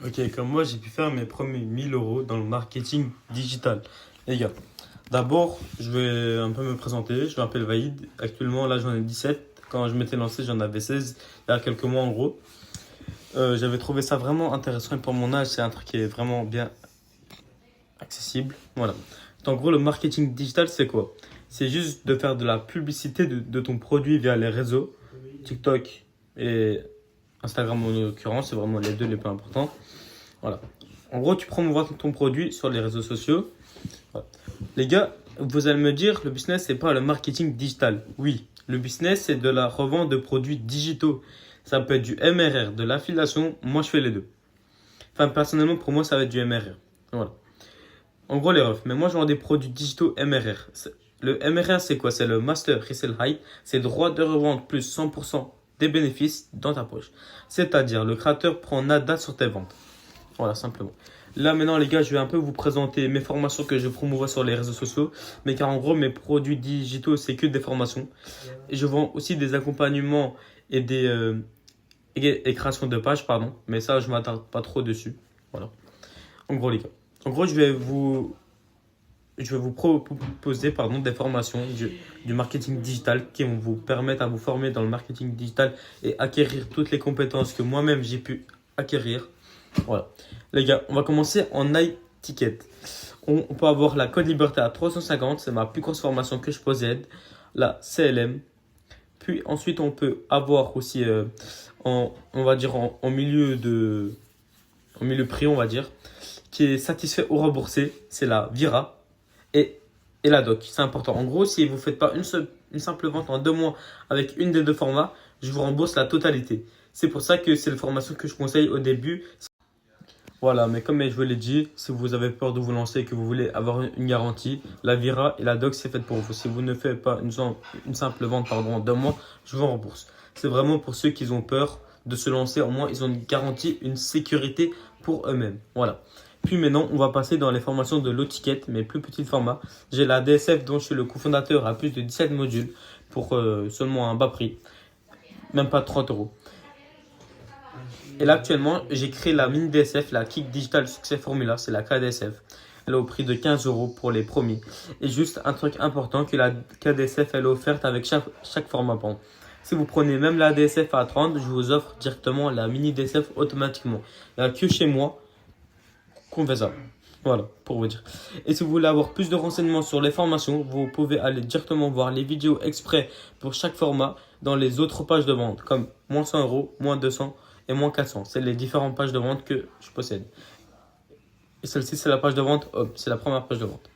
Ok, comme moi, j'ai pu faire mes premiers 1000 € dans le marketing digital. Les gars, d'abord, je vais un peu me présenter. Je m'appelle Vaïd. Actuellement, là, j'en ai 17. Quand je m'étais lancé, j'en avais 16, il y a quelques mois en gros. J'avais trouvé ça vraiment intéressant et pour mon âge, c'est un truc qui est vraiment bien accessible. Voilà. En gros, le marketing digital, c'est quoi? C'est juste de faire de la publicité de ton produit via les réseaux, TikTok et Instagram en l'occurrence, c'est vraiment les deux les plus importants. Voilà. En gros, tu promouvois ton produit sur les réseaux sociaux. Voilà. Les gars, vous allez me dire, le business, c'est pas le marketing digital. Oui, le business, c'est de la revente de produits digitaux. Ça peut être du MRR, de l'affiliation. Moi, je fais les deux. Enfin, personnellement, pour moi, ça va être du MRR. Voilà. En gros, les refs. Mais moi, je vends des produits digitaux MRR. Le MRR, c'est quoi? C'est le Master Resell High. C'est droit de revente plus 100% des bénéfices dans ta poche. C'est-à-dire, le créateur prend nada sur tes ventes. Voilà, simplement. Là, maintenant, les gars, je vais un peu vous présenter mes formations que je promouvois sur les réseaux sociaux. Mais car en gros, mes produits digitaux, c'est que des formations. Et je vends aussi des accompagnements et et créations de pages, pardon. Mais ça, je ne m'attarde pas trop dessus. Voilà. En gros, les gars. En gros, je vais vous proposer des formations du marketing digital qui vont vous permettre à vous former dans le marketing digital et acquérir toutes les compétences que moi-même j'ai pu acquérir. Voilà. Les gars, on va commencer en high ticket. On peut avoir la Code Liberté à 350, c'est ma plus grosse formation que je possède. La CLM. Puis ensuite, on peut avoir aussi, on va dire en milieu prix, on va dire, qui est satisfait ou remboursé, c'est la Vira et la Doc. C'est important. En gros, si vous ne faites pas une simple vente en 2 mois avec une des deux formats, je vous rembourse la totalité. C'est pour ça que c'est la formation que je conseille au début. Voilà, mais comme je vous l'ai dit, si vous avez peur de vous lancer et que vous voulez avoir une garantie, la Vira et la Doc, c'est fait pour vous. Si vous ne faites pas une simple vente en 2 mois, je vous rembourse. C'est vraiment pour ceux qui ont peur de se lancer. Au moins, ils ont une garantie, une sécurité pour eux-mêmes. Voilà. Puis maintenant, on va passer dans les formations de low-ticket, mais plus petit format. J'ai la DSF dont je suis le cofondateur à plus de 17 modules pour seulement un bas prix, même pas 30 €. Et là, actuellement, j'ai créé la mini DSF, la Kick Digital Success Formula, c'est la KDSF. Elle est au prix de 15 € pour les premiers. Et juste un truc important, que la KDSF, elle est offerte avec chaque format. Pardon. Si vous prenez même la DSF à 30, je vous offre directement la mini DSF automatiquement. Il n'y a que chez moi qu'on fait ça. Voilà, pour vous dire. Et si vous voulez avoir plus de renseignements sur les formations, vous pouvez aller directement voir les vidéos exprès pour chaque format dans les autres pages de vente, comme moins 100 €, moins 200 et moins 400. C'est les différentes pages de vente que je possède. Et celle-ci, c'est la page de vente, c'est la première page de vente.